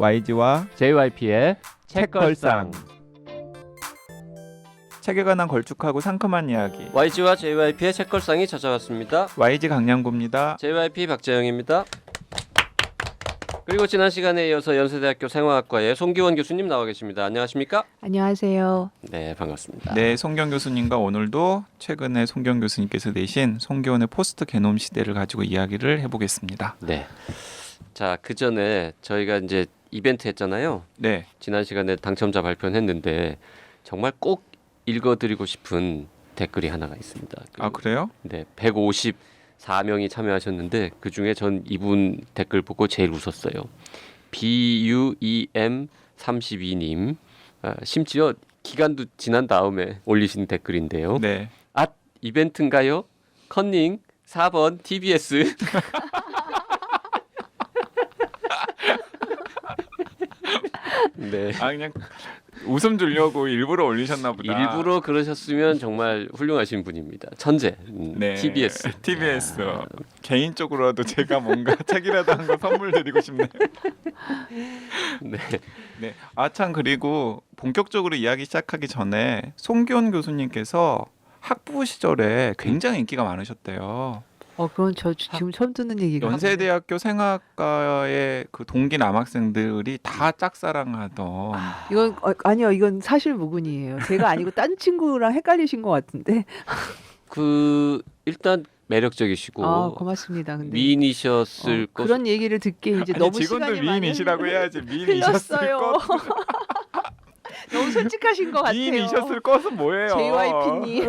YG와 JYP의 책걸상. 책에 관한 걸쭉하고 상큼한 이야기. YG와 JYP의 책걸상이 찾아왔습니다. YG 강량구입니다. JYP 박재영입니다. 그리고 지난 시간에 이어서 연세대학교 생화학과의 송기원 교수님 나와 계십니다. 안녕하십니까? 안녕하세요. 네, 반갑습니다. 네, 송경 교수님과 오늘도 최근에 송경 교수님께서 내신 송기원의 포스트 게놈 시대를 가지고 이야기를 해보겠습니다. 네. 자, 그 전에 저희가 이제 이벤트 했잖아요. 네, 지난 시간에 당첨자 발표는 했는데 정말 꼭 읽어드리고 싶은 댓글이 하나가 있습니다. 아 그래요? 네, 154명이 참여하셨는데 그 중에 전 이분 댓글 보고 제일 웃었어요. BUEM32님 심지어 기간도 지난 다음에 올리신 댓글인데요. 네. 아, 이벤트인가요? 컨닝 4번 TBS. 네. 아 그냥 웃음 주려고 일부러 올리셨나 보다. 일부러 그러셨으면 정말 훌륭하신 분입니다. 천재. 네. TBS. TBS. 개인적으로라도 제가 뭔가 책이라도 한 거 선물 드리고 싶네요. 네. 네. 아 참 그리고 본격적으로 이야기 시작하기 전에 송기원 교수님께서 학부 시절에 굉장히 인기가 많으셨대요. 그건 저 지금 처음 듣는 얘기가. 연세대학교 생학과의 그 동기 남학생들이 다 짝사랑하던. 이건 아니요, 이건 사실 무근이에요. 제가 아니고 딴 친구랑 헷갈리신 것 같은데. 그 일단 매력적이시고 고맙습니다. 근데 미인이셨을 것. 그런 얘기를 듣기 이제 아니, 너무 직원들 시간이 많이 미인이시라고 해야지. 미인이셨을 틀렸어요. 것. 너무 솔직하신 것 같아요. 미인이셨을 것은 뭐예요? JYP님.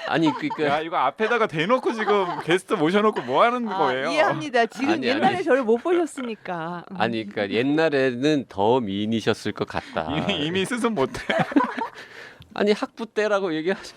아니 그러니까 야 이거 앞에다가 대놓고 지금 게스트 모셔놓고 뭐 하는 거예요? 이해합니다. 지금 아니, 옛날에 아니. 저를 못 보셨으니까. 아니 그러니까 옛날에는 더 미인이셨을 것 같다. 이미 스승 못해. 아니 학부 때라고 얘기하시.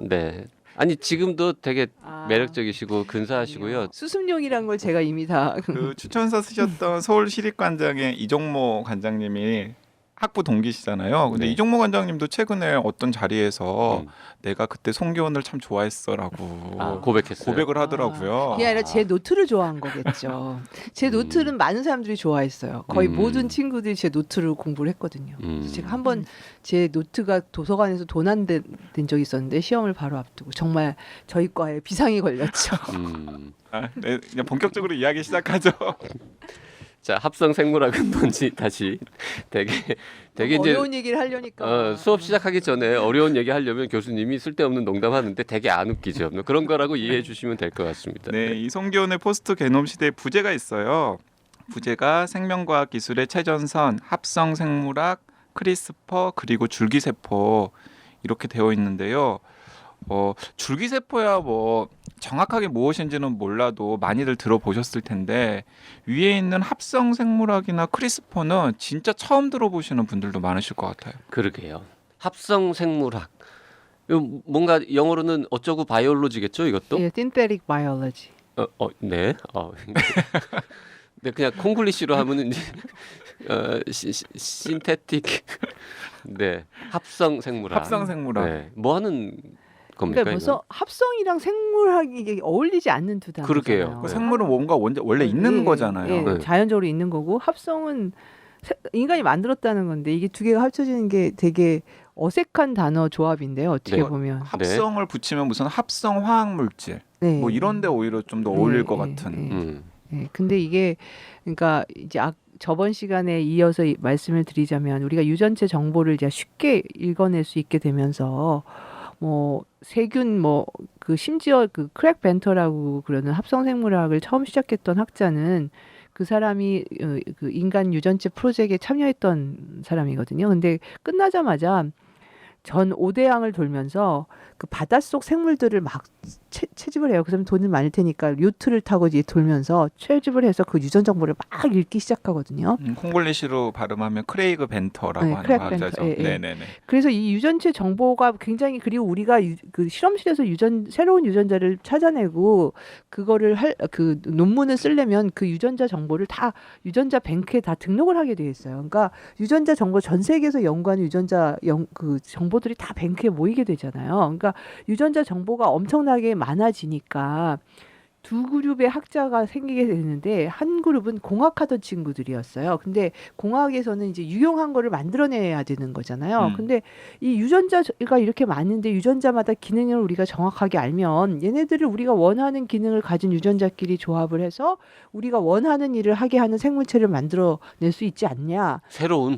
네. 아니 지금도 되게 매력적이시고 근사하시고요. 아니요. 수습용이란 걸 제가 이미 다. 그 추천서 쓰셨던 서울시립관장의 이종모 관장님이 학부 동기시잖아요. 근데 네. 이종모 관장님도 최근에 어떤 자리에서 음. 내가 그때 송기원을 참 좋아했어라고 고백했어요. 고백을 하더라고요. 그게 아니라 제 노트를 좋아한 거겠죠. 제 노트는 많은 사람들이 좋아했어요. 거의 모든 친구들이 제 노트를 공부를 했거든요. 그래서 제가 한번 제 노트가 도서관에서 도난된 적이 있었는데 시험을 바로 앞두고 정말 저희 과에 비상이 걸렸죠. 네, 그냥 본격적으로 이야기 시작하죠. 자, 합성 생물학은 뭔지 다시 되게 이제 어려운 얘기를 하려니까. 수업 시작하기 전에 어려운 얘기 하려면 교수님이 쓸데없는 농담하는데 되게 안 웃기죠. 그런 거라고 이해해 주시면 될 것 같습니다. 네, 이 송기원의 포스트 게놈 시대에 부제가 있어요. 부제가 생명과학 기술의 최전선, 합성 생물학, 크리스퍼 그리고 줄기세포 이렇게 되어 있는데요. 줄기세포야 뭐 정확하게 무엇인지는 몰라도 많이들 들어보셨을 텐데 위에 있는 합성 생물학이나 크리스퍼는 진짜 처음 들어보시는 분들도 많으실 것 같아요. 그러게요. 합성 생물학. 이거 뭔가 영어로는 어쩌고 바이올로지겠죠, 이것도? 예, synthetic biology. 네. 네, 그냥 콩글리시로 하면은 이제 신테틱. 네. 합성 생물학. 합성 생물학. 네. 뭐 하는 겁니까? 그러니까 벌써 합성이랑 생물학이 이게 어울리지 않는 두 단어잖아요. 그러게요. 그 생물은 뭔가 원래 있는 거잖아요. 예, 네. 자연적으로 있는 거고 합성은 인간이 만들었다는 건데 이게 두 개가 합쳐지는 게 되게 어색한 단어 조합인데요. 어떻게 네. 보면. 합성을 붙이면 무슨 합성 화학 물질 네. 뭐 이런데 오히려 좀 더 네, 어울릴 것 네, 같은. 네. 네, 근데 이게 그러니까 이제 저번 시간에 이어서 말씀을 드리자면 우리가 유전체 정보를 이제 쉽게 읽어낼 수 있게 되면서 뭐 세균 그 심지어 그 크랙 벤터라고 그러는 합성 생물학을 처음 시작했던 학자는 그 사람이 그 인간 유전체 프로젝트에 참여했던 사람이거든요. 근데 끝나자마자 전 5대양을 돌면서 그 바닷속 생물들을 막 채집을 해요. 그러면 돈이 많을 테니까 요트를 타고 이제 돌면서 채집을 해서 그 유전 정보를 막 읽기 시작하거든요. 콩글리시로 발음하면 크레이그 벤터라고 네, 하는 크레이그 학자죠. 벤터, 예, 예. 네네네. 그래서 이 유전체 정보가 굉장히 그리고 우리가 그 실험실에서 새로운 유전자를 찾아내고 그거를 그 논문을 쓰려면 그 유전자 정보를 다 유전자 뱅크에 다 등록을 하게 돼 있어요. 그러니까 유전자 정보 전 세계에서 연구하는 유전자 그 정보들이 다 뱅크에 모이게 되잖아요. 그러니까 유전자 정보가 엄청나게 많아지니까 두 그룹의 학자가 생기게 되는데 한 그룹은 공학하던 친구들이었어요. 근데 공학에서는 이제 유용한 거를 만들어내야 되는 거잖아요. 근데 이 유전자가 이렇게 많은데 유전자마다 기능을 우리가 정확하게 알면 얘네들을 우리가 원하는 기능을 가진 유전자끼리 조합을 해서 우리가 원하는 일을 하게 하는 생물체를 만들어낼 수 있지 않냐. 새로운.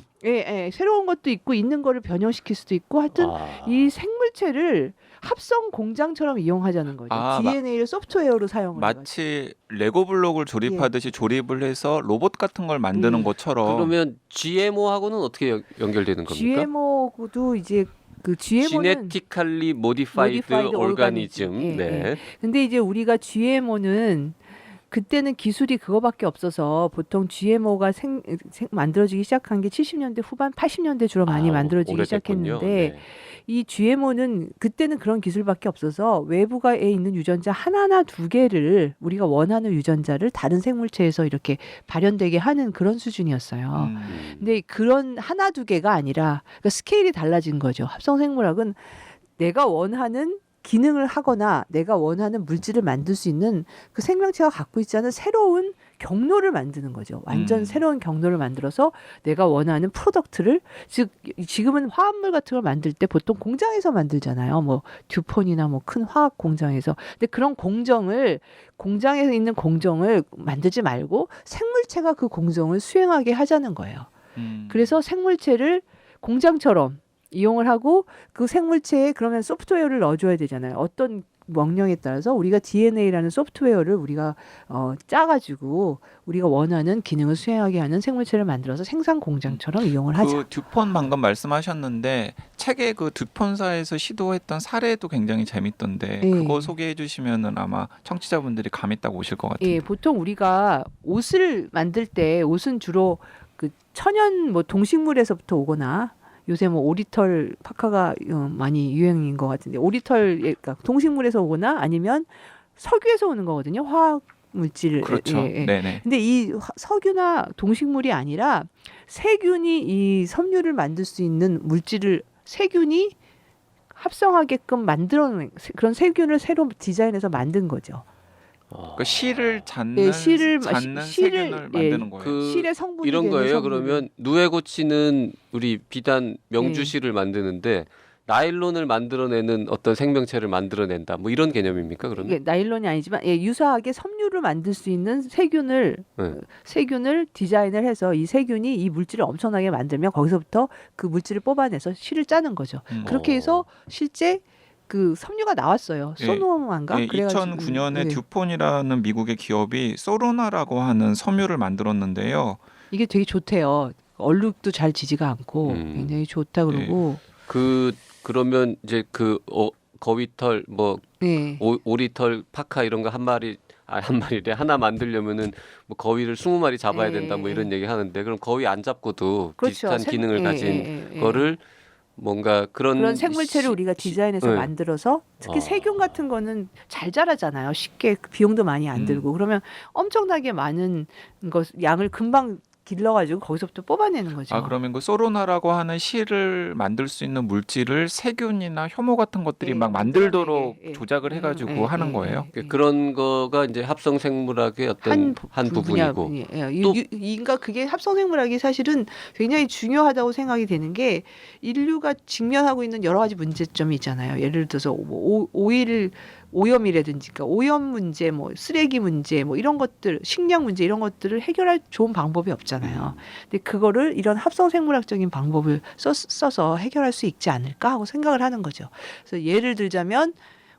새로운 것도 있고 있는 거를 변형시킬 수도 있고 하여튼 이 생물체를 합성 공장처럼 이용하자는 거죠. DNA를 소프트웨어로 사용을 마치 레고 블록을 조립하듯이 조립을 해서 로봇 같은 걸 만드는 것처럼. 그러면 GMO하고는 어떻게 연결되는 겁니까? GMO도 이제 그 GMO는 Genetically Modified Organism. 네. 근데 이제 우리가 GMO는 그때는 기술이 그거밖에 없어서 보통 GMO가 만들어지기 시작한 게 70년대 후반 80년대 주로 많이 만들어지기 오래됐군요. 시작했는데 네. 이 GMO는 그때는 그런 기술밖에 없어서 외부가에 있는 유전자 하나나 두 개를 우리가 원하는 유전자를 다른 생물체에서 이렇게 발현되게 하는 그런 수준이었어요. 근데 그런 하나 두 개가 아니라 그러니까 스케일이 달라진 거죠. 합성생물학은 내가 원하는 기능을 하거나 내가 원하는 물질을 만들 수 있는 그 생명체가 갖고 있지 않은 새로운 경로를 만드는 거죠. 완전 새로운 경로를 만들어서 내가 원하는 프로덕트를 즉 지금은 화합물 같은 걸 만들 때 보통 공장에서 만들잖아요. 뭐 듀폰이나 뭐 큰 화학 공장에서. 근데 그런 공장에서 있는 공정을 만들지 말고 생물체가 그 공정을 수행하게 하자는 거예요. 그래서 생물체를 공장처럼 이용을 하고 그 생물체에 그러면 소프트웨어를 넣어줘야 되잖아요. 어떤 명령에 따라서 우리가 DNA라는 소프트웨어를 우리가 짜가지고 우리가 원하는 기능을 수행하게 하는 생물체를 만들어서 생산 공장처럼 이용을 하자. 그 듀폰 방금 말씀하셨는데 책에 그 듀폰사에서 시도했던 사례도 굉장히 재밌던데 그거 소개해 주시면은 아마 청취자분들이 감이 딱 오실 것 같아요. 예, 보통 우리가 옷을 만들 때 옷은 주로 그 천연 뭐 동식물에서부터 오거나 요새 뭐 오리털 파카가 많이 유행인 것 같은데 오리털 그러니까 동식물에서 오거나 아니면 석유에서 오는 거거든요. 화학 물질. 그렇죠. 네네. 근데 이 석유나 동식물이 아니라 세균이 이 섬유를 만들 수 있는 물질을 세균이 합성하게끔 만들어낸 그런 세균을 새로 디자인해서 만든 거죠. 그 실을 잡는 실을 세균을 만드는 거예요. 그 실의 성분이 이런 되는 거예요. 성분을. 그러면 누에 고치는 우리 비단 명주실을 만드는데 나일론을 만들어내는 어떤 생명체를 만들어낸다. 뭐 이런 개념입니까? 그러면 이게 나일론이 아니지만 유사하게 섬유를 만들 수 있는 세균을 디자인을 해서 이 세균이 이 물질을 엄청나게 만들면 거기서부터 그 물질을 뽑아내서 실을 짜는 거죠. 그렇게 해서 실제 그 섬유가 나왔어요. 소노만가. 2009년에 듀폰이라는 미국의 기업이 소로나라고 하는 섬유를 만들었는데요. 이게 되게 좋대요. 얼룩도 잘 지지가 않고 굉장히 좋다 그러고. 그러면 이제 그 거위털 뭐 오리털 파카 이런 거 한 마리래 하나 만들려면은 뭐 거위를 20마리 잡아야 된다 뭐 이런 얘기 하는데 그럼 거위 안 잡고도 그렇죠. 비슷한 기능을 가진 거를 뭔가 그런 생물체를 우리가 디자인해서 만들어서 특히 세균 같은 거는 잘 자라잖아요. 쉽게 비용도 많이 안 들고 그러면 엄청나게 많은 양을 금방 길러가지고 거기서부터 뽑아내는 거죠. 그러면 그 소로나라고 하는 실을 만들 수 있는 물질을 세균이나 효모 같은 것들이 막 만들도록 조작을 해가지고 하는 거예요. 그런 거가 이제 합성생물학의 어떤 한 부분이고. 그러니까 그게 합성생물학이 사실은 굉장히 중요하다고 생각이 되는 게 인류가 직면하고 있는 여러 가지 문제점이 있잖아요. 예를 들어서 오염이라든지 그러니까 오염 문제, 뭐 쓰레기 문제, 뭐 이런 것들, 식량 문제 이런 것들을 해결할 좋은 방법이 없잖아요. 근데 그거를 이런 합성생물학적인 방법을 써서 해결할 수 있지 않을까 하고 생각을 하는 거죠. 그래서 예를 들자면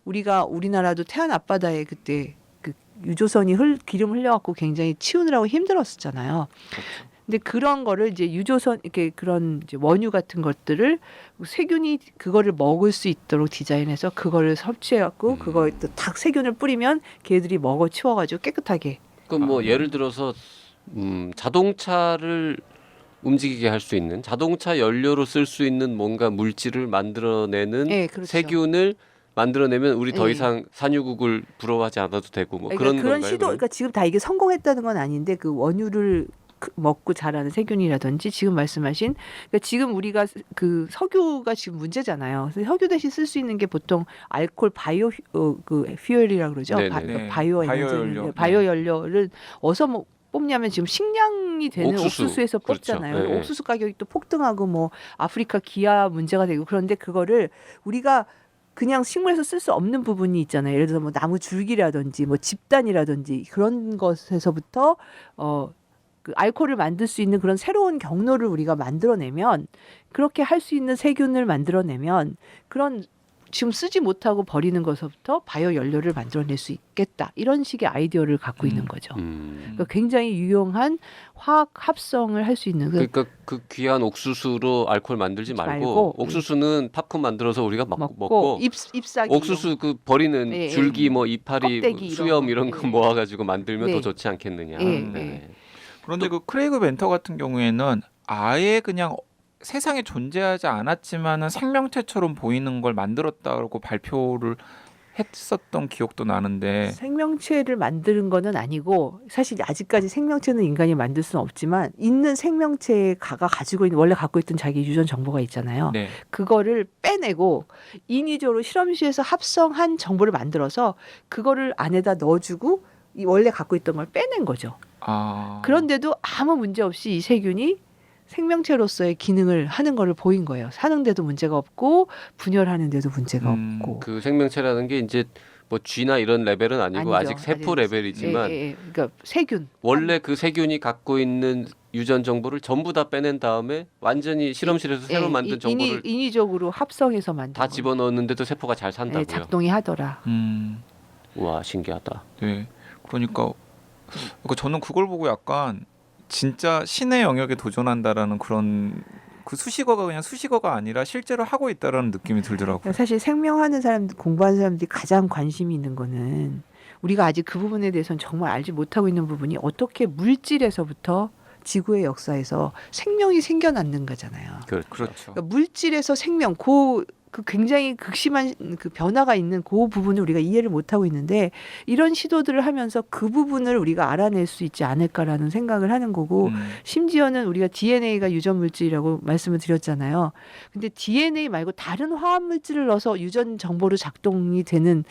우리나라도 태안 앞바다에 그때 그 유조선이 기름 흘려갖고 굉장히 치우느라고 힘들었었잖아요. 그렇죠. 근데 그런 거를 이제 유조선 이렇게 그런 이제 원유 같은 것들을 세균이 그거를 먹을 수 있도록 디자인해서 그거를 섭취해갖고 그거에 또 닭 세균을 뿌리면 걔들이 먹어 치워가지고 깨끗하게. 그럼 뭐 예를 들어서 자동차를 움직이게 할 수 있는 자동차 연료로 쓸 수 있는 뭔가 물질을 만들어내는 그렇죠. 세균을 만들어내면 우리 더 이상 산유국을 부러워하지 않아도 되고 뭐 그런 건가요? 시도, 그러니까 지금 다 이게 성공했다는 건 아닌데 그 원유를 먹고 자라는 세균이라든지 지금 말씀하신 그러니까 지금 우리가 그 석유가 지금 문제잖아요. 그래서 석유 대신 쓸 수 있는 게 보통 알코올 바이오 그 퓨얼이라고 그러죠. 네. 바이오 바이오 에너지, 연료. 바이오 연료를 어디서 뽑냐면 지금 식량이 되는 옥수수. 옥수수에서 뽑잖아요. 그렇죠. 네. 옥수수 가격이 또 폭등하고 뭐 아프리카 기아 문제가 되고 그런데 그거를 우리가 그냥 식물에서 쓸 수 없는 부분이 있잖아요. 예를 들어서 뭐 나무 줄기라든지 뭐 집단이라든지 그런 것에서부터 그 알코올을 만들 수 있는 그런 새로운 경로를 우리가 만들어내면 그렇게 할 수 있는 세균을 만들어내면 그런 지금 쓰지 못하고 버리는 것부터 바이오 연료를 만들어낼 수 있겠다. 이런 식의 아이디어를 갖고 있는 거죠. 그러니까 굉장히 유용한 화학 합성을 할 수 있는 그러니까 그 귀한 옥수수로 알코올 만들지 말고 옥수수는 팝콘 만들어서 우리가 먹고 잎사귀 옥수수 그 버리는 예, 줄기 뭐 이파리 껍데기 수염 이런 이런 거. 거 모아가지고 만들면 네. 더 좋지 않겠느냐. 예, 네. 그런데 그 크레이그 벤터 같은 경우에는 아예 그냥 세상에 존재하지 않았지만은 생명체처럼 보이는 걸 만들었다고 발표를 했었던 기억도 나는데 생명체를 만드는 거는 아니고 사실 아직까지 생명체는 인간이 만들 수는 없지만 있는 생명체가 가지고 있는 원래 갖고 있던 자기 유전 정보가 있잖아요. 네. 그거를 빼내고 인위적으로 실험실에서 합성한 정보를 만들어서 그거를 안에다 넣어주고 이 원래 갖고 있던 걸 빼낸 거죠. 그런데도 아무 문제 없이 이 세균이 생명체로서의 기능을 하는 거를 보인 거예요. 사는데도 문제가 없고 분열하는데도 문제가 없고. 그 생명체라는 게 이제 뭐 쥐나 이런 레벨은 아니고 아니죠. 아직 세포 아직- 레벨이지만 그러니까 세균. 원래 그 세균이 갖고 있는 유전 정보를 전부 다 빼낸 다음에 완전히 실험실에서 새로 만든 정보를 인위적으로 합성해서 만든 다 거. 집어넣었는데도 세포가 잘 산다고요. 작동이 하더라. 와 신기하다. 네. 그러니까 저는 그걸 보고 약간 진짜 신의 영역에 도전한다라는 그런 그 수식어가 그냥 수식어가 아니라 실제로 하고 있다라는 느낌이 들더라고요. 사실 생명하는 사람들, 공부하는 사람들이 가장 관심이 있는 거는 우리가 아직 그 부분에 대해서는 정말 알지 못하고 있는 부분이 어떻게 물질에서부터 지구의 역사에서 생명이 생겨났는 거잖아요. 그렇죠. 그러니까 물질에서 생명, 그 굉장히 극심한 그 변화가 있는 그 부분을 우리가 이해를 못하고 있는데 이런 시도들을 하면서 그 부분을 우리가 알아낼 수 있지 않을까라는 생각을 하는 거고 심지어는 우리가 DNA가 유전 물질이라고 말씀을 드렸잖아요. 근데 DNA 말고 다른 화합 물질을 넣어서 유전 정보로 작동이 될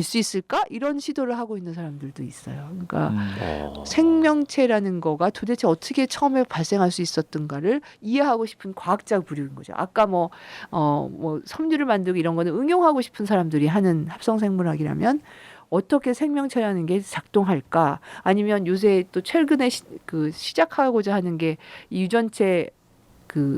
수 있을까? 이런 시도를 하고 있는 사람들도 있어요. 그러니까 생명체라는 거가 도대체 어떻게 처음에 발생할 수 있었던가를 이해하고 싶은 과학자 부류인 거죠. 아까 뭐 섬유를 만들고 이런 거는 응용하고 싶은 사람들이 하는 합성생물학이라면 어떻게 생명체라는 게 작동할까? 아니면 요새 또 최근에 시작하고자 하는 게 이 유전체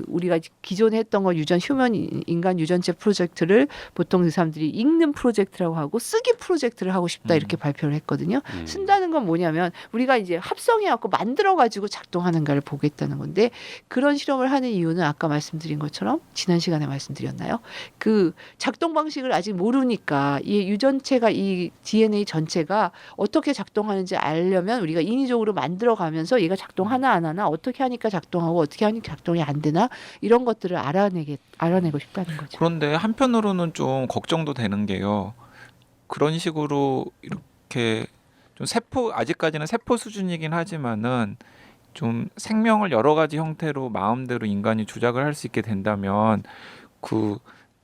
우리가 기존에 했던 거 휴먼 인간 유전체 프로젝트를 보통 그 사람들이 읽는 프로젝트라고 하고 쓰기 프로젝트를 하고 싶다 이렇게 발표를 했거든요. 쓴다는 건 뭐냐면 우리가 이제 합성해갖고 만들어가지고 작동하는가를 보겠다는 건데 그런 실험을 하는 이유는 아까 말씀드린 것처럼 지난 시간에 말씀드렸나요? 그 작동 방식을 아직 모르니까 이 유전체가 이 DNA 전체가 어떻게 작동하는지 알려면 우리가 인위적으로 만들어가면서 얘가 작동하나 안 하나 어떻게 하니까 작동하고 어떻게 하니까 작동이 안 되나 이런 것들을 알아내고 싶다는 거죠. 그런데 한편으로는 좀 걱정도 되는 게요. 그런 식으로 이렇게 좀 아직까지는 세포 수준이긴 하지만은 좀 생명을 여러 가지 형태로 마음대로 인간이 조작을 할 수 있게 된다면 그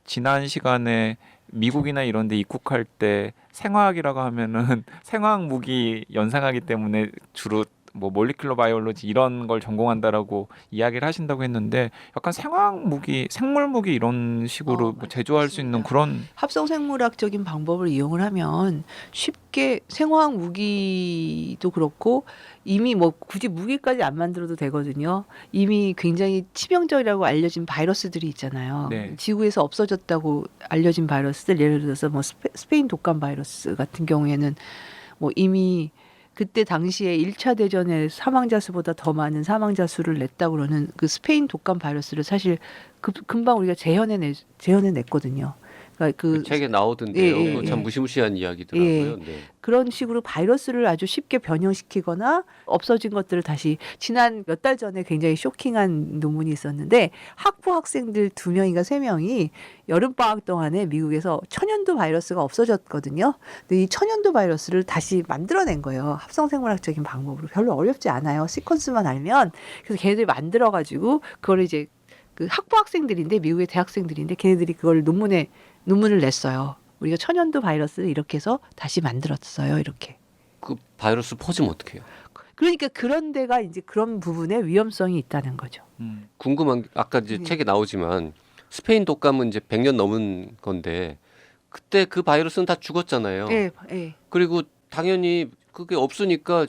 지난 시간에 미국이나 이런 데 입국할 때 생화학이라고 하면은 생화학 무기 연상하기 때문에 주로 뭐 몰리큘러 바이올로지 이런 걸 전공한다라고 이야기를 하신다고 했는데 약간 생화학 무기, 생물 무기 이런 식으로 뭐 제조할 수 있는 그런 합성 생물학적인 방법을 이용을 하면 쉽게 생화학 무기도 그렇고 이미 뭐 굳이 무기까지 안 만들어도 되거든요. 이미 굉장히 치명적이라고 알려진 바이러스들이 있잖아요. 네. 지구에서 없어졌다고 알려진 바이러스들 예를 들어서 뭐 스페인 독감 바이러스 같은 경우에는 뭐 이미 그때 당시에 1차 대전의 사망자 수보다 더 많은 사망자 수를 냈다고 그러는 그 스페인 독감 바이러스를 사실 금방 우리가 재현해냈거든요. 그러니까 그 책에 나오던데요. 예, 예, 그거 참 예. 무시무시한 이야기더라고요. 네. 그런 식으로 바이러스를 아주 쉽게 변형시키거나 없어진 것들을 다시 지난 몇 달 전에 굉장히 쇼킹한 논문이 있었는데 학부 학생들 2명인가 3명이 여름방학 동안에 미국에서 천연두 바이러스가 없어졌거든요. 근데 이 천연두 바이러스를 다시 만들어낸 거예요. 합성생물학적인 방법으로. 별로 어렵지 않아요. 시퀀스만 알면. 그래서 걔네들이 만들어가지고 그걸 이제 그 학부 학생들인데 미국의 대학생들인데 걔네들이 그걸 논문을 냈어요. 우리가 천연두 바이러스를 이렇게 해서 다시 만들었어요. 이렇게. 그 바이러스 퍼지면 어떡해요? 그러니까 그런 데가 이제 그런 부분에 위험성이 있다는 거죠. 궁금한 게 아까 이제 책에 나오지만 스페인 독감은 이제 100년 넘은 건데 그때 그 바이러스는 다 죽었잖아요. 예, 예. 그리고 당연히 그게 없으니까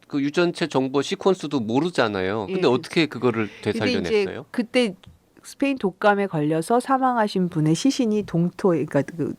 그 유전체 정보 시퀀스도 모르잖아요. 근데 예. 어떻게 그거를 근데 이제 되살려냈어요? 그때 스페인 독감에 걸려서 사망하신 분의 시신이 동토에, 그러니까 그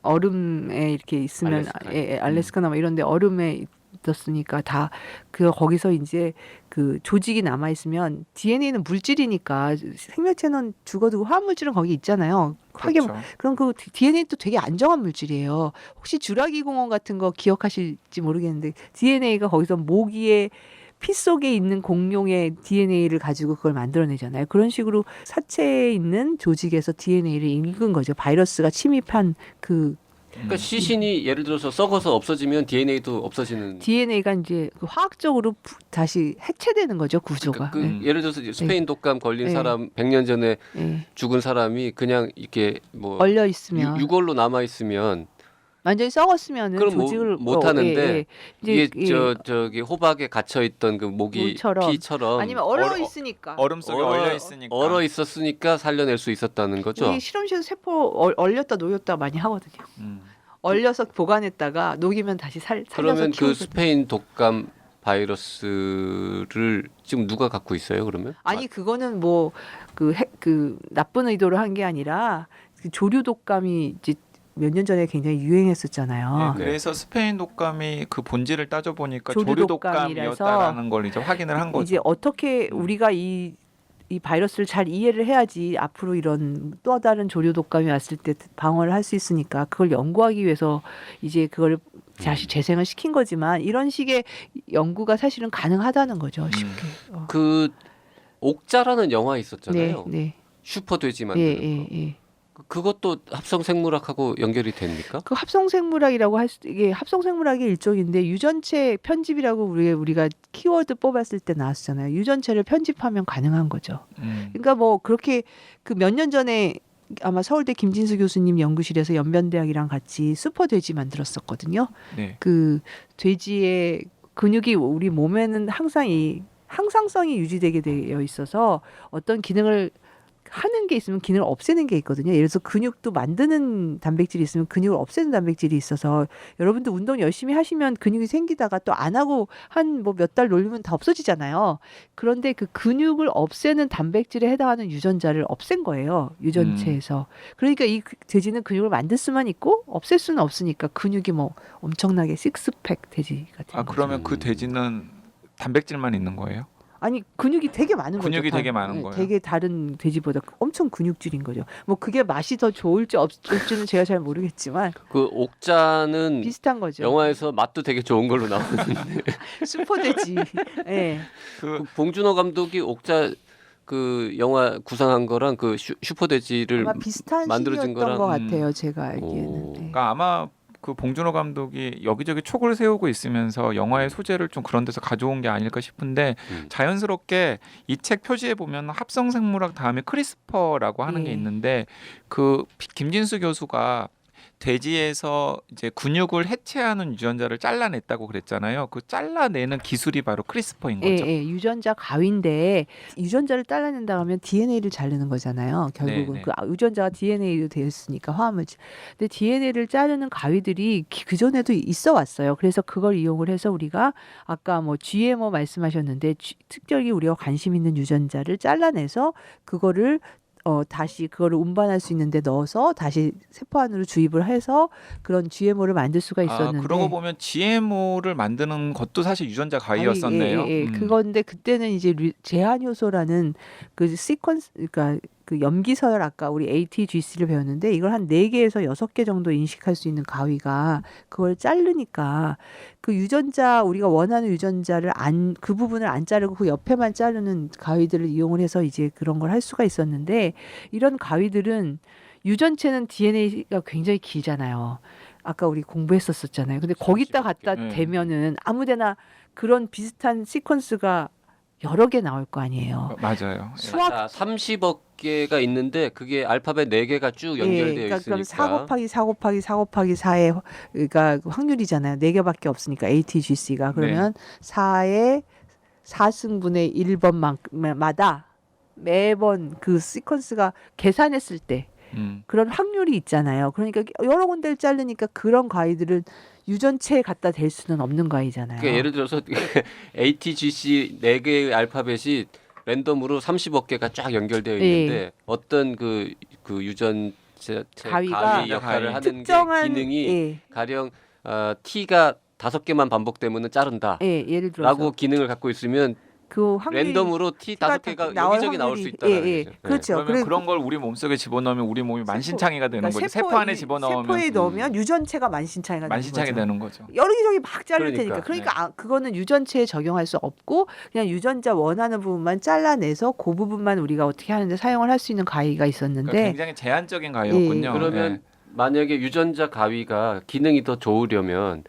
얼음에 이렇게 있으면 알래스카. 알래스카나 뭐 이런데 얼음에 있었으니까 다 그 거기서 이제 그 조직이 남아 있으면 DNA는 물질이니까 생명체는 죽어도 화합물질은 거기 있잖아요. 그렇죠. 그럼 그 DNA도 되게 안정한 물질이에요. 혹시 주라기 공원 같은 거 기억하실지 모르겠는데 DNA가 거기서 모기의 피 속에 있는 공룡의 DNA를 가지고 그걸 만들어내잖아요. 그런 식으로 사체에 있는 조직에서 DNA를 읽은 거죠. 바이러스가 침입한 그 그러니까 시신이 예를 들어서 썩어서 없어지면 DNA도 없어지는. DNA가 이제 그 화학적으로 다시 해체되는 거죠, 구조가. 그러니까 예를 들어서 이제 스페인 독감 걸린 네. 사람 100년 전에 예. 죽은 사람이 그냥 이렇게 뭐 얼려 있으면 유골로 남아 있으면 완전히 썩었으면은 그럼 조직을 못 하는데 이제 이게 저기 호박에 갇혀 있던 그 모기 물처럼. 피처럼 아니면 얼어 있으니까. 얼음 속에 얼려 있으니까. 얼어 있었으니까 살려낼 수 있었다는 거죠. 우리 실험실에서 세포 얼렸다 녹였다 많이 하거든요. 얼려서 보관했다가 녹이면 다시 살려서 그러면 그 키우거든요. 스페인 독감 바이러스를 지금 누가 갖고 있어요? 그러면? 아니 그거는 뭐 그 나쁜 의도로 한 게 아니라 그 조류 독감이 이제 몇 년 전에 굉장히 유행했었잖아요. 네, 그래서 스페인 독감이 그 본질을 따져 보니까 조류 조류 독감이라서 독감이었다라는 걸 이제 확인을 한 거죠. 이제 어떻게 우리가 이 바이러스를 잘 이해를 해야지 앞으로 이런 또 다른 조류 독감이 왔을 때 방어를 할 수 있으니까 그걸 연구하기 위해서 이제 그걸 다시 재생을 시킨 거지만 이런 식의 연구가 사실은 가능하다는 거죠. 쉽게. 그 옥자라는 영화 있었잖아요. 네. 슈퍼돼지 만드는 거. 예. 그것도 합성 생물학하고 연결이 됩니까? 그 합성생물학이라고 이게 합성생물학의 일종인데 유전체 편집이라고 우리가 키워드 뽑았을 때 나왔잖아요. 유전체를 편집하면 가능한 거죠. 그러니까 뭐 그렇게 그 몇 년 전에 아마 서울대 김진수 교수님 연구실에서 연변대학이랑 같이 슈퍼돼지 만들었었거든요. 네. 그 돼지의 근육이 우리 몸에는 항상 이 항상성이 유지되게 되어 있어서 어떤 기능을 하는 게 있으면 기능을 없애는 게 있거든요. 예를 들어서 근육도 만드는 단백질이 있으면 근육을 없애는 단백질이 있어서 여러분들 운동 열심히 하시면 근육이 생기다가 또 안 하고 한 뭐 몇 달 놀리면 다 없어지잖아요. 그런데 그 근육을 없애는 단백질에 해당하는 유전자를 없앤 거예요. 유전체에서. 그러니까 이 돼지는 근육을 만들 수만 있고 없앨 수는 없으니까 근육이 뭐 엄청나게 식스팩 돼지가 된 거죠. 그러면 그 돼지는 단백질만 있는 거예요? 아니 근육이 되게 많은 거죠. 근육이 되게 많은 거예요? 되게 다른 돼지보다 엄청 근육질인 거죠. 뭐 그게 맛이 더 좋을지 없을지는 제가 잘 모르겠지만 그 옥자는 비슷한 거죠. 영화에서 맛도 되게 좋은 걸로 나오는데 슈퍼돼지. 예. 그 봉준호 감독이 옥자 그 영화 구상한 거랑 그 슈퍼돼지를 아마 비슷한 만들어진 시기였던 거랑 것 같아요. 제가 알기에는. 오. 네. 그러니까 아마 그 봉준호 감독이 여기저기 촉을 세우고 있으면서 영화의 소재를 좀 그런 데서 가져온 게 아닐까 싶은데 자연스럽게 이 책 표지에 보면 합성생물학 다음에 크리스퍼라고 하는 게 있는데 그 김진수 교수가 돼지에서 이제 근육을 해체하는 유전자를 잘라냈다고 그랬잖아요. 그 잘라내는 기술이 바로 크리스퍼인 거죠. 예. 유전자 가위인데 유전자를 잘라낸다 하면 DNA를 자르는 거잖아요. 결국은 네. 그 유전자가 DNA로 되었으니까 화합물질. 근데 DNA를 자르는 가위들이 그 전에도 있어 왔어요. 그래서 그걸 이용을 해서 우리가 아까 뭐 GMO 말씀하셨는데 특별히 우리가 관심 있는 유전자를 잘라내서 그거를 다시 그거를 운반할 수 있는데 넣어서 다시 세포 안으로 주입을 해서 그런 GMO를 만들 수가 있었는데. 그러고 보면 GMO를 만드는 것도 사실 유전자 가위였었네요. 그건데 그때는 이제 제한 효소라는 그 시퀀스, 그러니까 그 염기서열 아까 우리 ATGC를 배웠는데 이걸 한 4개에서 6개 정도 인식할 수 있는 가위가 그걸 자르니까 그 유전자 우리가 원하는 유전자를 그 부분을 안 자르고 그 옆에만 자르는 가위들을 이용을 해서 이제 그런 걸 할 수가 있었는데 이런 가위들은 유전체는 DNA가 굉장히 길잖아요. 아까 우리 공부했었잖아요. 근데 거기다 갖다 네. 대면은 아무데나 그런 비슷한 시퀀스가 여러 개 나올 거 아니에요. 맞아요. 수학 30억 개가 있는데 그게 알파벳 4개가 쭉 연결되어 그러니까 그럼 4 있으니까 곱하기 4 곱하기 4 곱하기 4의 그러니까 확률이잖아요. 4개밖에 없으니까 ATGC가 그러면 4의 4승분의 1번마다 매번 그 시퀀스가 계산했을 때 그런 확률이 있잖아요. 그러니까 여러 군데를 자르니까 그런 가위들은 유전체에 갖다 댈 수는 없는 가위잖아요. 그러니까 예를 들어서 ATGC 4개의 알파벳이 랜덤으로 30억 개가 쫙 연결되어 있는데 어떤 그 유전체 가위가 가위 역할을 하는 특정한 게 기능이 예, 가령 T가 5개만 반복되면은 자른다. 예, 예를 들어서 라고 기능을 갖고 있으면 그 확률이 랜덤으로 T T가 5개가 나올 여기저기 나올 확률이- 수 있다는 예, 예. 거죠. 그렇죠. 그러면 그리고 그런 걸 우리 몸속에 집어넣으면 우리 몸이 만신창이가 되는 그러니까 거죠. 세포 안에 집어넣으면 세포에 넣으면 유전체가 만신창이가 만신창이 되는 거죠. 되는 거죠. 여기저기 막 자를 그러니까. 테니까. 그러니까 그거는 유전체에 적용할 수 없고 그냥 유전자 원하는 부분만 잘라내서 그 부분만 우리가 어떻게 하는데 사용을 할 수 있는 가위가 있었는데 그러니까 굉장히 제한적인 가위였군요. 그러면 예. 만약에 유전자 가위가 기능이 더 좋으려면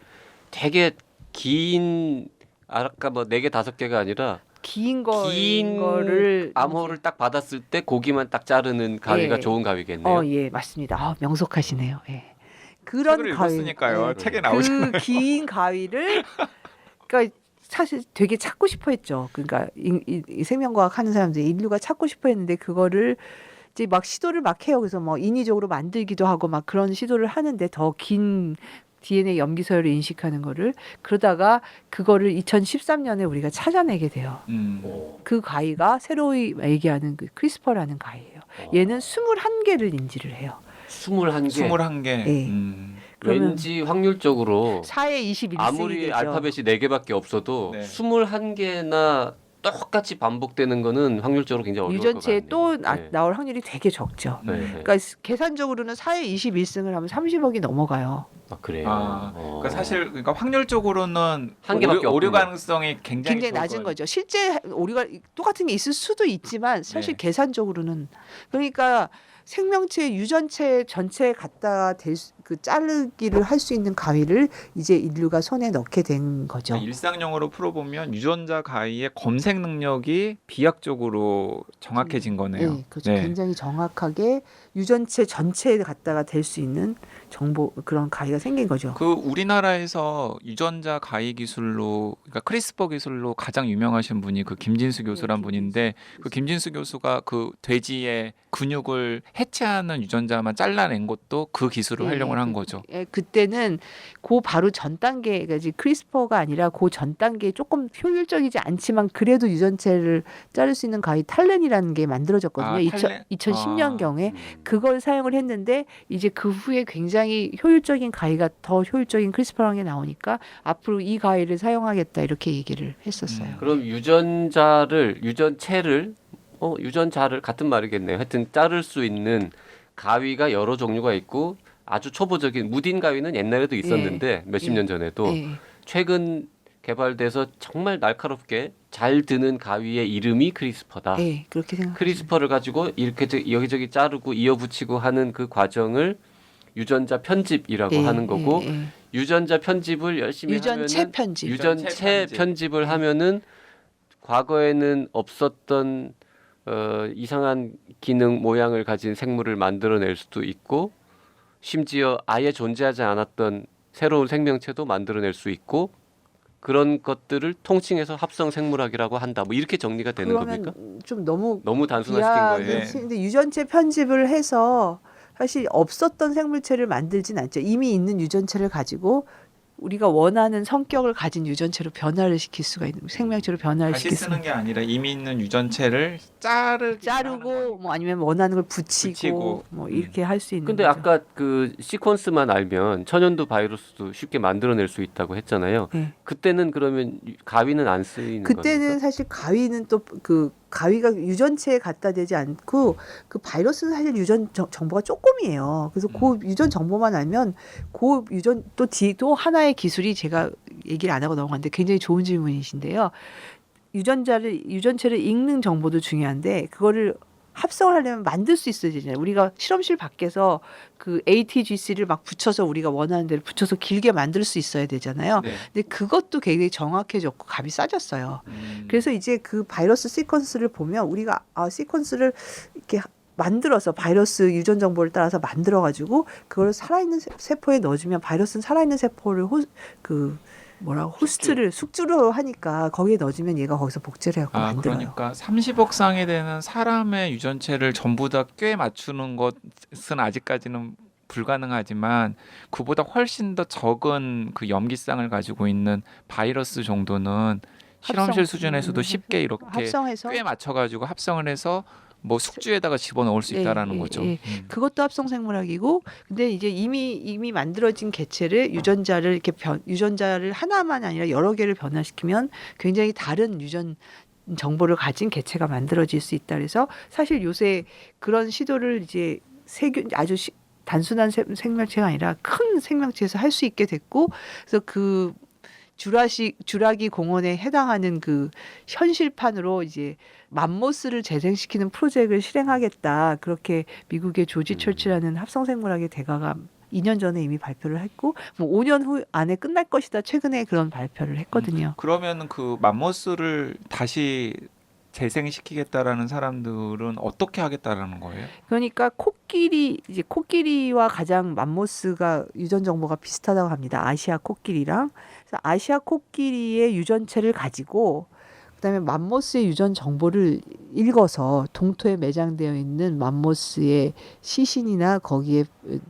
되게 긴 아까 뭐 4개 5개가 아니라 긴 긴 거를 암호를 딱 받았을 때 고기만 딱 자르는 가위가 예. 좋은 가위겠네요. 예, 맞습니다. 명석하시네요. 예. 그런 책을 가위 읽었으니까요. 예. 책에 나오잖아요. 그 긴 가위를 그러니까 사실 되게 찾고 싶어 했죠. 그러니까 이 생명과학 하는 사람들이 인류가 찾고 싶어 했는데 그거를 이제 막 시도를 막 해요. 그래서 뭐 인위적으로 만들기도 하고 막 그런 시도를 하는데 더 긴 DNA 염기서열을 인식하는 거를 그러다가 그거를 2013년에 우리가 찾아내게 돼요. 그 가위가 새로이 얘기하는 그 크리스퍼라는 가위예요. 얘는 21개를 인지를 해요. 21개. 21개. 예. 그러면 왠지 확률적으로 4에 21승이 아무리 되죠. 알파벳이 4개밖에 없어도 네. 21개나 똑같이 반복되는 거는 확률적으로 굉장히 어려울 것 유전체에 같네요. 또 네. 나올 확률이 되게 적죠. 네. 그러니까 계산적으로는 4에 21승을 하면 30억이 넘어가요. 아, 그래요. 그러니까 사실 그러니까 확률적으로는 한 개밖에 오류 없군요. 가능성이 굉장히 굉장히 낮은 거죠. 실제 오류가 똑같은 게 있을 수도 있지만 사실 네. 계산적으로는 그러니까 생명체 유전체 전체에 갖다 그 자르기를 할 수 있는 가위를 이제 인류가 손에 넣게 된 거죠. 그러니까 일상용어로 풀어보면 유전자 가위의 검색 능력이 비약적으로 정확해진 거네요. 네, 그렇죠. 굉장히 정확하게 유전체 전체에 갖다가 댈 수 있는 정보 그런 가위가 생긴 거죠. 그 우리나라에서 유전자 가위 기술로 그러니까 크리스퍼 기술로 가장 유명하신 분이 그 김진수 교수란 분인데 그 김진수 교수가 그 돼지의 근육을 해체하는 유전자만 잘라낸 것도 그 기술을 활용을 한 거죠. 그때는 그 바로 전 단계, 그러니까 크리스퍼가 아니라 그 전 단계에 조금 효율적이지 않지만 그래도 유전체를 자를 수 있는 가위 탈렌이라는 게 만들어졌거든요. 탈렌? 2010년 경에 그걸 사용을 했는데 이제 그 후에 굉장히 효율적인 가위가 더 효율적인 크리스퍼라는 게 나오니까 앞으로 이 가위를 사용하겠다 이렇게 얘기를 했었어요. 그럼 유전자를 같은 말이겠네요. 하여튼 자를 수 있는 가위가 여러 종류가 있고 아주 초보적인 무딘 가위는 옛날에도 있었는데 몇십 년 전에도 최근 개발돼서 정말 날카롭게 잘 드는 가위의 이름이 크리스퍼다. 그렇게 생각. 크리스퍼를 가지고 이렇게 여기저기 자르고 이어붙이고 하는 그 과정을 유전자 편집이라고 하는 거고 유전자 편집을 열심히 유전체 하면은 편집. 유전체 편집을 하면은 과거에는 없었던 이상한 기능 모양을 가진 생물을 만들어낼 수도 있고 심지어 아예 존재하지 않았던 새로운 생명체도 만들어낼 수 있고 그런 것들을 통칭해서 합성 생물학이라고 한다. 뭐 이렇게 정리가 되는 겁니까? 좀 너무 단순화시킨 거예요. 근데 유전체 편집을 해서 사실 없었던 생물체를 만들진 않죠. 이미 있는 유전체를 가지고 우리가 원하는 성격을 가진 유전체로 변화를 시킬 수가 있는 생명체로 변화를 다시 시킬 수 쓰는 게 아니라 이미 있는 유전체를 자르고 뭐 아니면 원하는 걸 붙이고 뭐 이렇게 할 수 있는 근데 거죠. 아까 그 시퀀스만 알면 천연두 바이러스도 쉽게 만들어낼 수 있다고 했잖아요. 그때는 그러면 가위는 안 쓰이는 그때는 겁니까? 사실 가위는 또 그 가위가 유전체에 갖다 대지 않고 그 바이러스는 사실 유전 정보가 조금이에요. 그래서 그 유전 정보만 알면 그 유전 또 하나의 기술이 제가 얘기를 안 하고 넘어갔는데 굉장히 좋은 질문이신데요. 유전체를 읽는 정보도 중요한데 그거를 합성을 하려면 만들 수 있어야 되잖아요. 우리가 실험실 밖에서 그 ATGC를 막 붙여서 우리가 원하는 대로 붙여서 길게 만들 수 있어야 되잖아요. 네. 근데 그것도 굉장히 정확해졌고 값이 싸졌어요. 그래서 이제 그 바이러스 시퀀스를 보면 우리가 시퀀스를 이렇게 만들어서 바이러스 유전 정보를 따라서 만들어 가지고 그걸 살아있는 세포에 넣어주면 바이러스는 살아있는 세포를 호스트를 숙주로 하니까 거기에 넣어주면 얘가 거기서 복제를 해갖고 만들어요. 그러니까 30억 쌍이 되는 사람의 유전체를 전부 다 꽤 맞추는 것은 아직까지는 불가능하지만 그보다 훨씬 더 적은 그 염기쌍을 가지고 있는 바이러스 정도는 실험실 수준에서도 쉽게 이렇게 합성해서 꽤 맞춰가지고 합성을 해서 뭐 숙주에다가 집어넣을 수 있다라는 거죠. 그것도 합성 생물학이고, 근데 이제 이미 만들어진 개체를 유전자를 이렇게 유전자를 하나만 아니라 여러 개를 변화시키면 굉장히 다른 유전 정보를 가진 개체가 만들어질 수 있다. 그래서 사실 요새 그런 시도를 이제 단순한 생명체가 아니라 큰 생명체에서 할 수 있게 됐고, 그래서 그 주라기 공원에 해당하는 그 현실판으로 이제 맘모스를 재생시키는 프로젝트를 실행하겠다. 그렇게 미국의 조지 철치라는 합성생물학의 대가가 2년 전에 이미 발표를 했고, 뭐 5년 후 안에 끝날 것이다. 최근에 그런 발표를 했거든요. 그러면 그 맘모스를 다시 재생시키겠다라는 사람들은 어떻게 하겠다라는 거예요? 그러니까 코끼리와 가장 맘모스가 유전 정보가 비슷하다고 합니다. 아시아 코끼리랑. 그래서 아시아 코끼리의 유전체를 가지고 그다음에 맘모스의 유전 정보를 읽어서 동토에 매장되어 있는 맘모스의 시신이나 거기에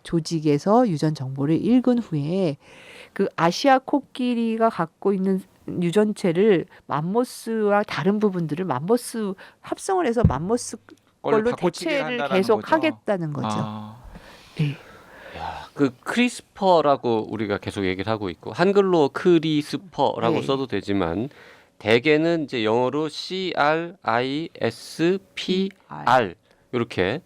조직에서 유전 정보를 읽은 후에 그 아시아 코끼리가 갖고 있는 유전체를 맘모스와 다른 부분들을 맘모스 합성을 해서 맘모스 걸로 대체를 계속 하겠다는 거죠. 네. 야, 그 크리스퍼라고 우리가 계속 얘기를 하고 있고 한글로 크리스퍼라고 네. 써도 되지만 대개는 이제 영어로 CRISPR 이렇게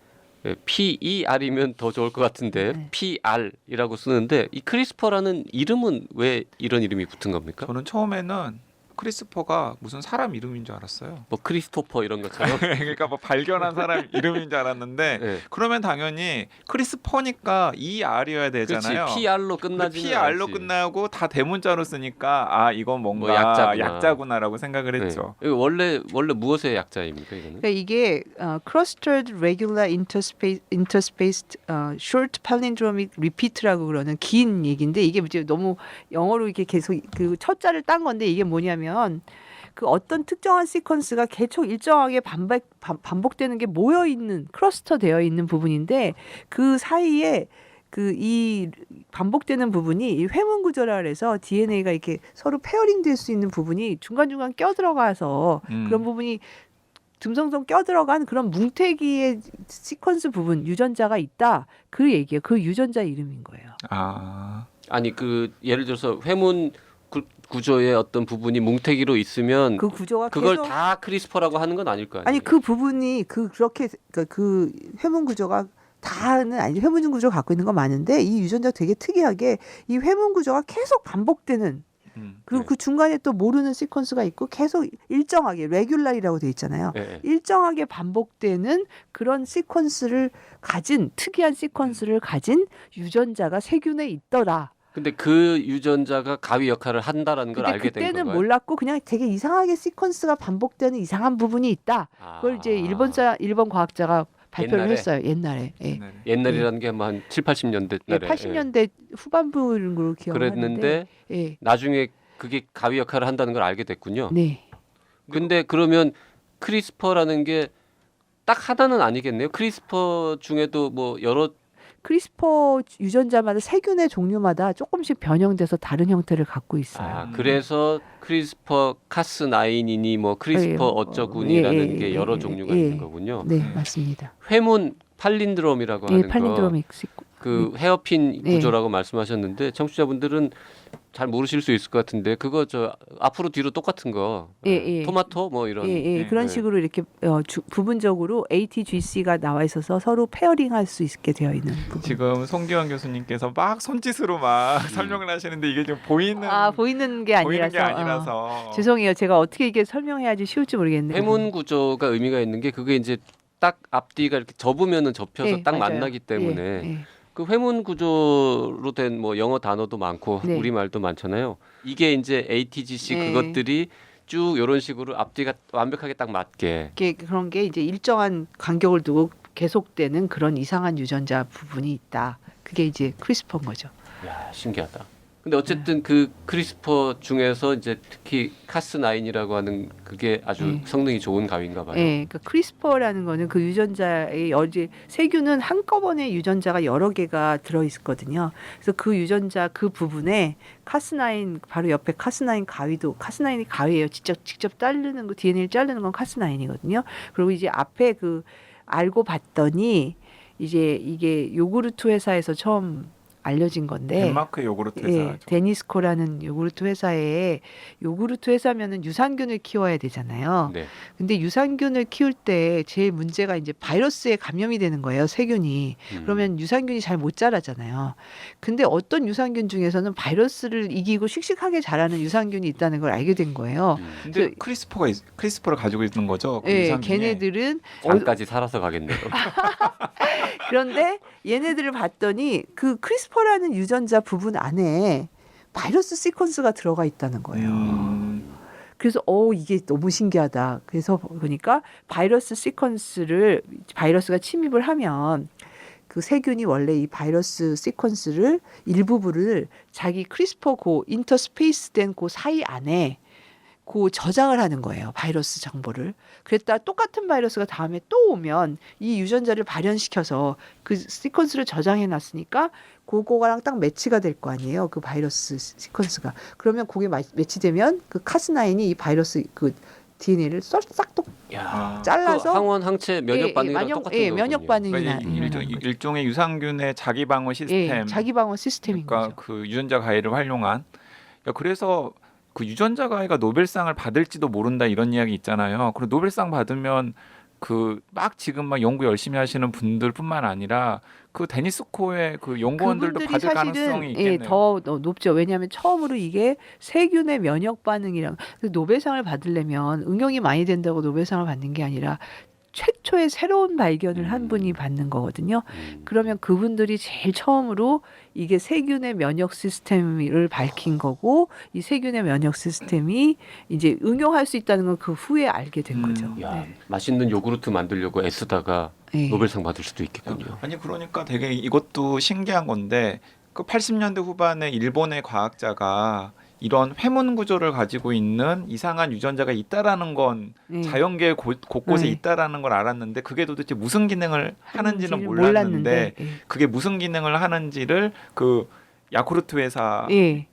PER이면 더 좋을 것 같은데 네. PR이라고 쓰는데 이 크리스퍼라는 이름은 왜 이런 이름이 붙은 겁니까? 저는 처음에는 크리스퍼가 무슨 사람 이름인 줄 알았어요. 뭐 크리스토퍼 이런 것처럼. 그러니까 뭐 발견한 사람 이름인 줄 알았는데 네. 그러면 당연히 크리스퍼니까 ER이어야 되잖아요. 그렇지. PR로 끝나지. PR로 끝나고 다 대문자로 쓰니까 이건 뭔가 뭐 약자구나라고 생각을 했죠. 네. 이거 원래 무엇의 약자입니까 이거는? 그러니까 이게 clustered regular interspaced short palindromic repeat라고 그러는 긴 얘기인데 이게 이제 너무 영어로 이렇게 계속 그 첫자를 딴 건데 이게 뭐냐면 그 어떤 특정한 시퀀스가 계속 일정하게 반복되는 게 모여 있는 클러스터 되어 있는 부분인데 그 사이에 그 이 반복되는 부분이 이 회문 구조라 그래서 DNA가 이렇게 서로 페어링 될 수 있는 부분이 중간중간 껴들어가서 그런 부분이 듬성듬성 껴들어간 그런 뭉태기의 시퀀스 부분 유전자가 있다. 그 얘기예요. 그 유전자 이름인 거예요. 아니 그 예를 들어서 회문 구조의 어떤 부분이 뭉태기로 있으면 그 구조가 그걸 계속 다 크리스퍼라고 하는 건 아닐 거 아니에요? 아니 그 부분이 그렇게 그 회문 구조가 다는 아니죠. 회문 구조를 갖고 있는 건 많은데 이 유전자가 되게 특이하게 이 회문 구조가 계속 반복되는 그리고 네. 그 중간에 또 모르는 시퀀스가 있고 계속 일정하게 레귤라이라고 돼 있잖아요. 네. 일정하게 반복되는 그런 시퀀스를 가진 특이한 시퀀스를 가진 유전자가 세균에 있더라. 근데 그 유전자가 가위 역할을 한다라는 걸 근데 알게 된 그때는 건가요? 몰랐고 그냥 되게 이상하게 시퀀스가 반복되는 이상한 부분이 있다. 그걸 이제 일본 과학자가 발표를 옛날에? 했어요. 옛날에. 예. 옛날이라는 게 뭐 한 7, 80년대 예, 달에 80년대 후반부로 기억하는데. 그랬는데 예. 나중에 그게 가위 역할을 한다는 걸 알게 됐군요. 네. 근데 그러면 크리스퍼라는 게 딱 하나는 아니겠네요. 크리스퍼 중에도 뭐 여러 크리스퍼 유전자마다 세균의 종류마다 조금씩 변형돼서 다른 형태를 갖고 있어요. 그래서 크리스퍼 카스9이니 뭐 크리스퍼 어쩌군이라는 게 여러 종류가 있는 거군요. 네, 맞습니다. 회문 팔린드롬이라고 예, 하는 팔린드로믹 그 헤어핀 네. 구조라고 말씀하셨는데 청취자분들은 잘 모르실 수 있을 것 같은데 그거 저 앞으로 뒤로 똑같은 거 예. 토마토 뭐 이런 네. 그런 네. 식으로 이렇게 부분적으로 ATGC가 나와 있어서 서로 페어링할 수 있게 되어 있는 부분. 지금 송기환 교수님께서 막 손짓으로 막 설명을 하시는데 이게 좀 보이는 보이는 게 보이는 아니라서. 게 아니라서 죄송해요. 제가 어떻게 이게 설명해야지 쉬울지 모르겠네요. 회문 구조가 의미가 있는 게 그게 이제 딱 앞뒤가 이렇게 접으면은 접혀서 네, 딱 맞아요. 만나기 때문에 예. 그 회문 구조로 된 뭐 영어 단어도 많고 네. 우리말도 많잖아요. 이게 이제 ATGC 네. 그것들이 쭉 이런 식으로 앞뒤가 완벽하게 딱 맞게 그런 게 이제 일정한 간격을 두고 계속되는 그런 이상한 유전자 부분이 있다. 그게 이제 크리스퍼인 거죠. 야, 신기하다. 근데 어쨌든 그 크리스퍼 중에서 이제 특히 카스9이라고 하는 그게 아주 네. 성능이 좋은 가위인가 봐요. 그러니까 크리스퍼라는 거는 그 유전자의 세균은 한꺼번에 유전자가 여러 개가 들어 있거든요. 그래서 그 유전자 그 부분에 카스9 바로 옆에 카스9 가위도 카스9이 가위예요. 직접 자르는 거 DNA를 자르는 건 카스9이거든요. 그리고 이제 앞에 그 알고 봤더니 이제 이게 요구르트 회사에서 처음 알려진 건데 덴마크 요구르트 회사죠. 데니스코라는 요구르트 회사에 요구르트 회사면은 유산균을 키워야 되잖아요. 네. 근데 유산균을 키울 때 제일 문제가 이제 바이러스에 감염이 되는 거예요, 세균이. 그러면 유산균이 잘 못 자라잖아요. 근데 어떤 유산균 중에서는 바이러스를 이기고 씩씩하게 자라는 유산균이 있다는 걸 알게 된 거예요. 근데 크리스퍼를 가지고 있는 거죠. 그 예, 유산균이. 걔네들은 장까지 살아서 가겠네요. 그런데 얘네들을 봤더니 그 크리스퍼라는 유전자 부분 안에 바이러스 시퀀스가 들어가 있다는 거예요. 그래서 이게 너무 신기하다. 그래서 보니까 바이러스가 침입을 하면 그 세균이 원래 이 바이러스 시퀀스를 일부분을 자기 크리스퍼 인터스페이스 된 그 사이 안에 저장을 하는 거예요. 바이러스 정보를. 그랬다 똑같은 바이러스가 다음에 또 오면 이 유전자를 발현시켜서 그 시퀀스를 저장해 놨으니까 그거랑 딱 매치가 될 거 아니에요. 그 바이러스 시퀀스가. 그러면 그게 매치되면 그 카스9이 이 바이러스 그 DNA를 싹둑 야, 잘라서 그 항원 항체 면역 반응이랑 똑같은 거군요. 면역 반응이 그러니까 일종의 유산균의 자기 방어 시스템. 자기 방어 시스템인 그러니까 거죠. 그 유전자 가위를 활용한. 그래서 그 유전자 가위가 노벨상을 받을지도 모른다 이런 이야기 있잖아요. 그리고 노벨상 받으면 지금 막 연구 열심히 하시는 분들뿐만 아니라 그 데니스코의 그 연구원들도 그분들이 받을 사실은 가능성이 있겠네요. 더 높죠. 왜냐하면 처음으로 이게 세균의 면역 반응이랑 노벨상을 받으려면 응용이 많이 된다고 노벨상을 받는 게 아니라 최초의 새로운 발견을 한 분이 받는 거거든요. 그러면 그분들이 제일 처음으로 이게 세균의 면역 시스템을 밝힌 거고 이 세균의 면역 시스템이 이제 응용할 수 있다는 건 그 후에 알게 된 거죠. 야, 맛있는 요구르트 만들려고 애쓰다가 노벨상 받을 수도 있겠군요. 아니 그러니까 되게 이것도 신기한 건데 그 80년대 후반에 일본의 과학자가 이런 회문 구조를 가지고 있는 이상한 유전자가 있다라는 건 자연계 곳곳에 있다라는 걸 알았는데 그게 도대체 무슨 기능을 하는지는 몰랐는데 그게 무슨 기능을 하는지를 그 야쿠르트 회사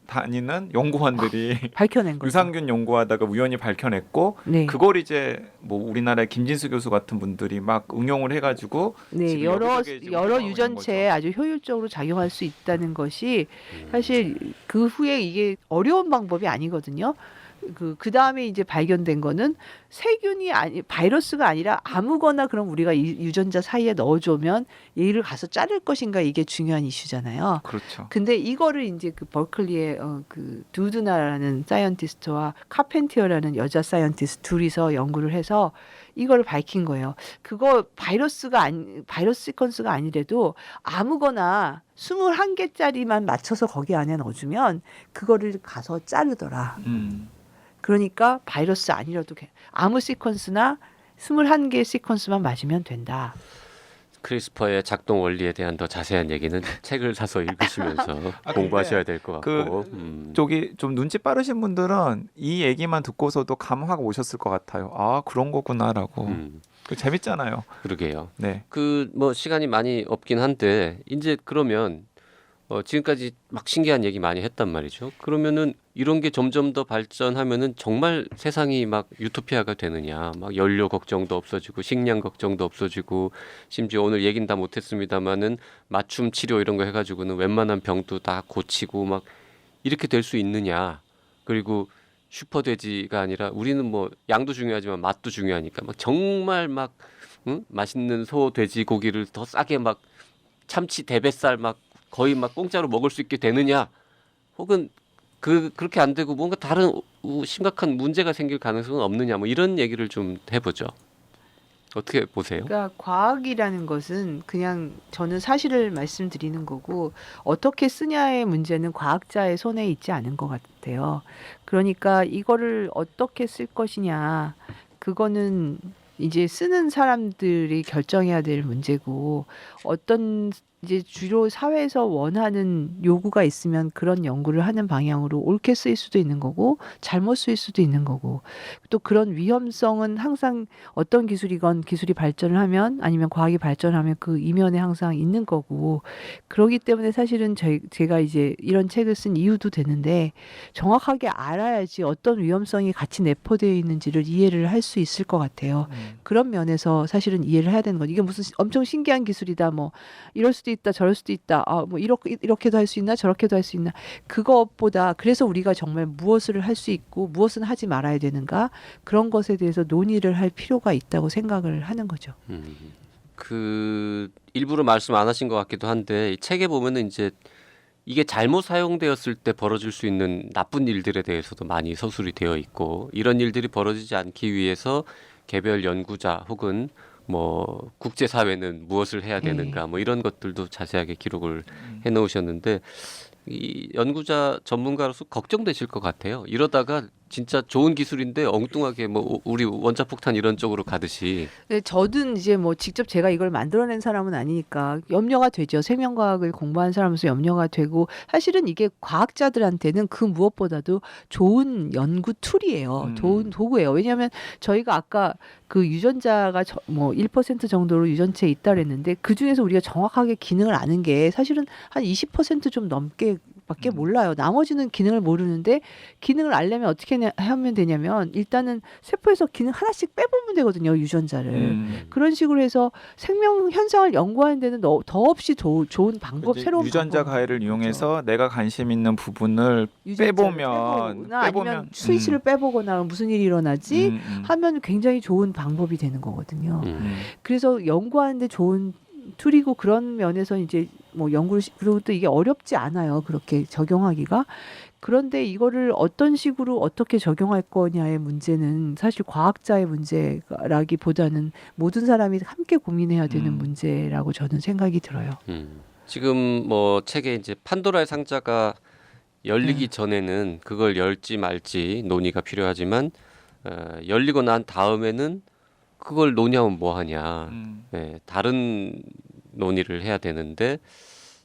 다니는 연구원들이 밝혀낸 거죠. 유산균 연구하다가 우연히 밝혀냈고 그걸 이제 뭐 우리나라의 김진수 교수 같은 분들이 막 응용을 해가지고 여러 유전체에 아주 효율적으로 작용할 수 있다는 것이 사실 그 후에 이게 어려운 방법이 아니거든요. 그 다음에 이제 발견된 거는 바이러스가 아니라 아무거나 그럼 우리가 이 유전자 사이에 넣어주면 얘를 가서 자를 것인가 이게 중요한 이슈잖아요. 그렇죠. 근데 이거를 이제 그 버클리의 그 두드나라는 사이언티스트와 카펜티어라는 여자 사이언티스트 둘이서 연구를 해서 이걸 밝힌 거예요. 그거 바이러스 시퀀스가 아니래도 아무거나 21개짜리만 맞춰서 거기 안에 넣어주면 그거를 가서 자르더라. 그러니까 바이러스 아니라도 아무 시퀀스나 21개 시퀀스만 맞으면 된다. 크리스퍼의 작동 원리에 대한 더 자세한 얘기는 책을 사서 읽으시면서 공부하셔야 될 것 같고 저기 좀 눈치 빠르신 분들은 이 얘기만 듣고서도 감 확 오셨을 것 같아요. 아 그런 거구나라고. 재밌잖아요. 그러게요. 네. 뭐 시간이 많이 없긴 한데 이제 그러면 지금까지 막 신기한 얘기 많이 했단 말이죠. 그러면은 이런 게 점점 더 발전하면은 정말 세상이 막 유토피아가 되느냐. 막 연료 걱정도 없어지고 식량 걱정도 없어지고 심지어 오늘 얘긴 다 못했습니다마는 맞춤 치료 이런 거 해가지고는 웬만한 병도 다 고치고 막 이렇게 될 수 있느냐. 그리고 슈퍼돼지가 아니라 우리는 뭐 양도 중요하지만 맛도 중요하니까 막 정말 막 맛있는 소 돼지 고기를 더 싸게 막 참치 대뱃살 막 거의 막 공짜로 먹을 수 있게 되느냐 혹은 그렇게 안 되고 뭔가 다른 심각한 문제가 생길 가능성은 없느냐 뭐 이런 얘기를 좀 해보죠. 어떻게 보세요? 그러니까 과학이라는 것은 그냥 저는 사실을 말씀드리는 거고 어떻게 쓰냐의 문제는 과학자의 손에 있지 않은 것 같아요. 그러니까 이거를 어떻게 쓸 것이냐 그거는 이제 쓰는 사람들이 결정해야 될 문제고 어떤 이제 주로 사회에서 원하는 요구가 있으면 그런 연구를 하는 방향으로 옳게 쓰일 수도 있는 거고 잘못 쓰일 수도 있는 거고 또 그런 위험성은 항상 어떤 기술이건 기술이 발전을 하면 아니면 과학이 발전하면 그 이면에 항상 있는 거고 그러기 때문에 사실은 제가 이제 이런 책을 쓴 이유도 되는데 정확하게 알아야지 어떤 위험성이 같이 내포되어 있는지를 이해를 할 수 있을 것 같아요. 그런 면에서 사실은 이해를 해야 되는 거죠. 이게 무슨 엄청 신기한 기술이다 뭐 이럴 수도 있다 저럴 수도 있다 뭐 이렇게도 할 수 있나 저렇게도 할 수 있나 그것보다 그래서 우리가 정말 무엇을 할 수 있고 무엇은 하지 말아야 되는가 그런 것에 대해서 논의를 할 필요가 있다고 생각을 하는 거죠. 그 일부러 말씀 안 하신 것 같기도 한데 이 책에 보면은 이제 이게 잘못 사용되었을 때 벌어질 수 있는 나쁜 일들에 대해서도 많이 서술이 되어 있고 이런 일들이 벌어지지 않기 위해서 개별 연구자 혹은 뭐 국제사회는 무엇을 해야 되는가 뭐 이런 것들도 자세하게 기록을 해놓으셨는데 이 연구자 전문가로서 걱정되실 것 같아요. 이러다가 진짜 좋은 기술인데 엉뚱하게 뭐 우리 원자폭탄 이런 쪽으로 가듯이. 네, 저는 이제 뭐 직접 제가 이걸 만들어낸 사람은 아니니까 염려가 되죠. 생명과학을 공부한 사람으로서 염려가 되고 사실은 이게 과학자들한테는 그 무엇보다도 좋은 연구 툴이에요. 좋은 도구예요. 왜냐하면 저희가 아까 그 유전자가 뭐 1% 정도로 유전체에 있다 그랬는데 그 중에서 우리가 정확하게 기능을 아는 게 사실은 한 20%좀 넘게 밖에 몰라요. 나머지는 기능을 모르는데 기능을 알려면 어떻게 하면 되냐면 일단은 세포에서 기능 하나씩 빼보면 되거든요. 유전자를. 그런 식으로 해서 생명 현상을 연구하는 데는 더없이 좋은 방법, 새로운 유전자 방법. 가해를 이용해서 내가 관심 있는 부분을 빼보면 아니면 스위치를 빼보거나 무슨 일이 일어나지 하면 굉장히 좋은 방법이 되는 거거든요. 그래서 연구하는데 좋은 툴이고 그런 면에서 이제 뭐 연구를 그리고 또 이게 어렵지 않아요. 그렇게 적용하기가. 그런데 이거를 어떤 식으로 어떻게 적용할 거냐의 문제는 사실 과학자의 문제라기보다는 모든 사람이 함께 고민해야 되는 문제라고 저는 생각이 들어요. 지금 뭐 책에 이제 판도라의 상자가 열리기 전에는 그걸 열지 말지 논의가 필요하지만 열리고 난 다음에는 그걸 논의하면 뭐 하냐. 네, 다른 논의를 해야 되는데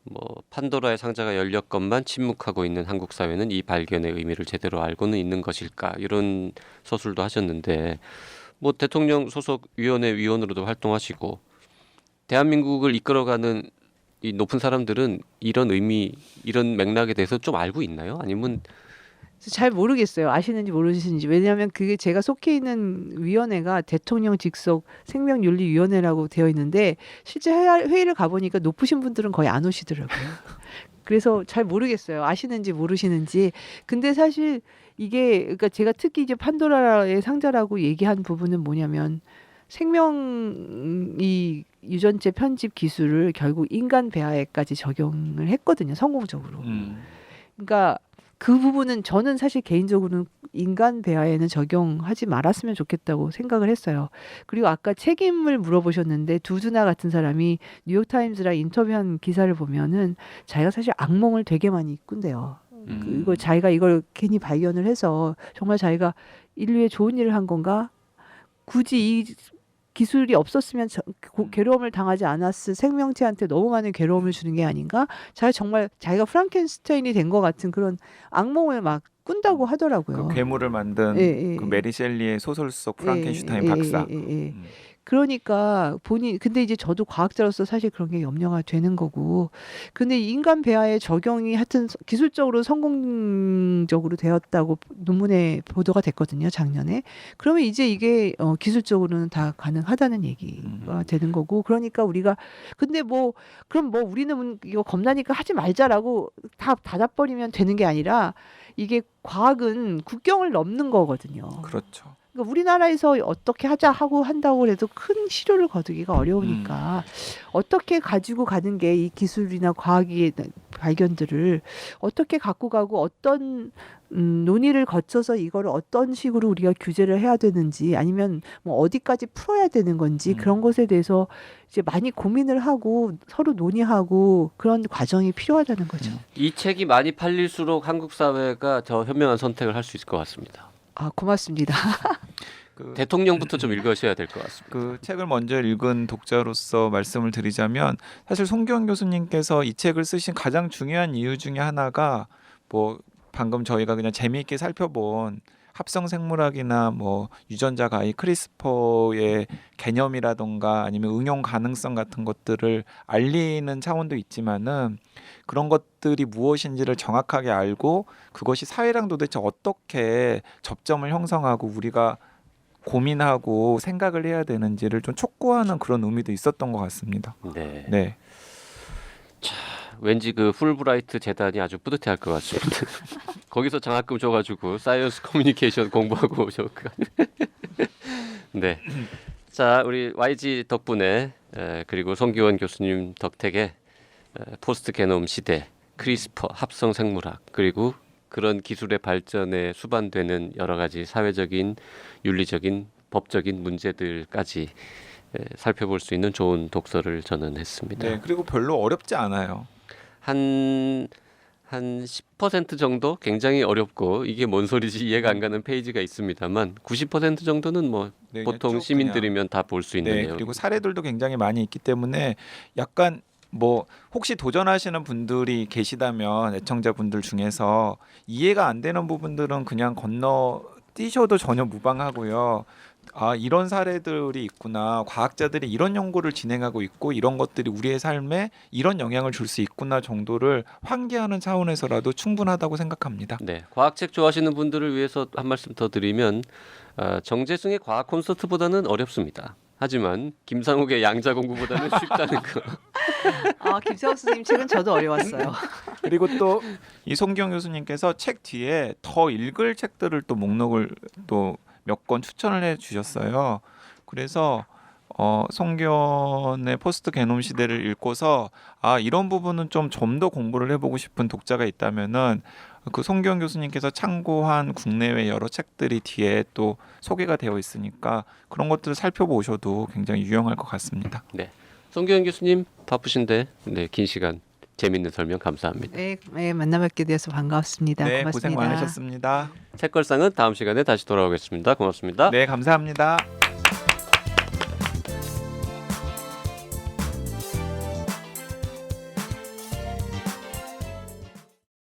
뭐 판도라의 상자가 열렸건만 침묵하고 있는 한국 사회는 이 발견의 의미를 제대로 알고는 있는 것일까 이런 서술도 하셨는데 뭐 대통령 소속 위원회 위원으로도 활동하시고 대한민국을 이끌어가는 이 높은 사람들은 이런 의미 이런 맥락에 대해서 좀 알고 있나요? 아니면 잘 모르겠어요. 아시는지 모르시는지. 왜냐하면 그게 제가 속해 있는 위원회가 대통령 직속 생명윤리위원회라고 되어 있는데 실제 회의를 가보니까 높으신 분들은 거의 안 오시더라고요. 그래서 잘 모르겠어요. 아시는지 모르시는지. 근데 사실 이게 그러니까 제가 특히 이제 판도라의 상자라고 얘기한 부분은 뭐냐면 생명이 유전체 편집 기술을 결국 인간 배아에까지 적용을 했거든요. 성공적으로. 그러니까 그 부분은 저는 사실 개인적으로는 인간 배아에는 적용하지 말았으면 좋겠다고 생각을 했어요. 그리고 아까 책임을 물어보셨는데 두두나 같은 사람이 뉴욕타임즈랑 인터뷰한 기사를 보면은 자기가 사실 악몽을 되게 많이 꾼대요. 그리고 자기가 이걸 괜히 발견을 해서 정말 자기가 인류에 좋은 일을 한 건가? 굳이 이 기술이 없었으면 괴로움을 당하지 않았을 생명체한테 너무 많은 괴로움을 주는 게 아닌가? 정말 자기가 프랑켄슈타인이 된 것 같은 그런 악몽을 막 꾼다고 하더라고요. 그 괴물을 만든 그 메리 셸리의 소설 속 프랑켄슈타인 박사. 그러니까 본인 근데 이제 저도 과학자로서 사실 그런 게 염려가 되는 거고 근데 인간 배아에 적용이 하여튼 기술적으로 성공적으로 되었다고 논문에 보도가 됐거든요 작년에 그러면 이제 이게 기술적으로는 다 가능하다는 얘기가 되는 거고 그러니까 우리가 근데 뭐 그럼 뭐 우리는 이거 겁나니까 하지 말자라고 다 닫아버리면 되는 게 아니라 이게 과학은 국경을 넘는 거거든요. 그렇죠. 그러니까 우리나라에서 어떻게 하자 하고 한다고 해도 큰 실효를 거두기가 어려우니까 어떻게 가지고 가는 게 이 기술이나 과학의 발견들을 어떻게 갖고 가고 어떤 논의를 거쳐서 이거를 어떤 식으로 우리가 규제를 해야 되는지 아니면 뭐 어디까지 풀어야 되는 건지 그런 것에 대해서 이제 많이 고민을 하고 서로 논의하고 그런 과정이 필요하다는 거죠. 이 책이 많이 팔릴수록 한국 사회가 더 현명한 선택을 할 수 있을 것 같습니다. 아 고맙습니다. 대통령부터 좀 읽으셔야 될 것 같습니다. 그 책을 먼저 읽은 독자로서 말씀을 드리자면 사실 송기원 교수님께서 이 책을 쓰신 가장 중요한 이유 중에 하나가 뭐 방금 저희가 그냥 재미있게 살펴본 합성 생물학이나 뭐 유전자 가위 크리스퍼의 개념이라던가 아니면 응용 가능성 같은 것들을 알리는 차원도 있지만은 그런 것들이 무엇인지를 정확하게 알고 그것이 사회랑 도대체 어떻게 접점을 형성하고 우리가 고민하고 생각을 해야 되는지를 좀 촉구하는 그런 의미도 있었던 것 같습니다. 네. 네. 왠지 그 풀브라이트 재단이 아주 뿌듯해할 것 같습니다. 거기서 장학금 줘가지고 사이언스 커뮤니케이션 공부하고 오셨고. 네. 자, 우리 YG 덕분에 그리고 송기원 교수님 덕택에 포스트 게놈 시대, 크리스퍼, 합성 생물학 그리고 그런 기술의 발전에 수반되는 여러 가지 사회적인, 윤리적인, 법적인 문제들까지 살펴볼 수 있는 좋은 독서를 저는 했습니다. 네. 그리고 별로 어렵지 않아요. 한 10% 정도 굉장히 어렵고 이게 뭔 소리지 이해가 안 가는 페이지가 있습니다만 90% 정도는 뭐 네, 보통 쭉 시민들이면 다 볼 수 있는 네. 내용. 그리고 사례들도 굉장히 많이 있기 때문에 약간 뭐 혹시 도전하시는 분들이 계시다면 애청자분들 중에서 이해가 안 되는 부분들은 그냥 건너뛰셔도 전혀 무방하고요. 아, 이런 사례들이 있구나. 과학자들이 이런 연구를 진행하고 있고 이런 것들이 우리의 삶에 이런 영향을 줄 수 있구나 정도를 환기하는 차원에서라도 충분하다고 생각합니다. 네, 과학책 좋아하시는 분들을 위해서 한 말씀 더 드리면 정재승의 과학 콘서트보다는 어렵습니다. 하지만 김상욱의 양자 공부보다는 쉽다는 거. 아 김세호 선생님 책은 저도 어려웠어요. 그리고 또 이 송기영 교수님께서 책 뒤에 더 읽을 책들을 또 목록을 또 몇 권 추천을 해 주셨어요. 그래서 송기원의 포스트 게놈 시대를 읽고서 아 이런 부분은 좀 더 공부를 해보고 싶은 독자가 있다면은 그 송기원 교수님께서 참고한 국내외 여러 책들이 뒤에 또 소개가 되어 있으니까 그런 것들을 살펴보셔도 굉장히 유용할 것 같습니다. 네, 송기현 교수님 바쁘신데 네, 긴 시간 재밌는 설명 감사합니다. 네, 만나뵙게 되어서 반갑습니다. 네, 고맙습니다. 고생 많으셨습니다. 책걸상은 다음 시간에 다시 돌아오겠습니다. 고맙습니다. 네, 감사합니다.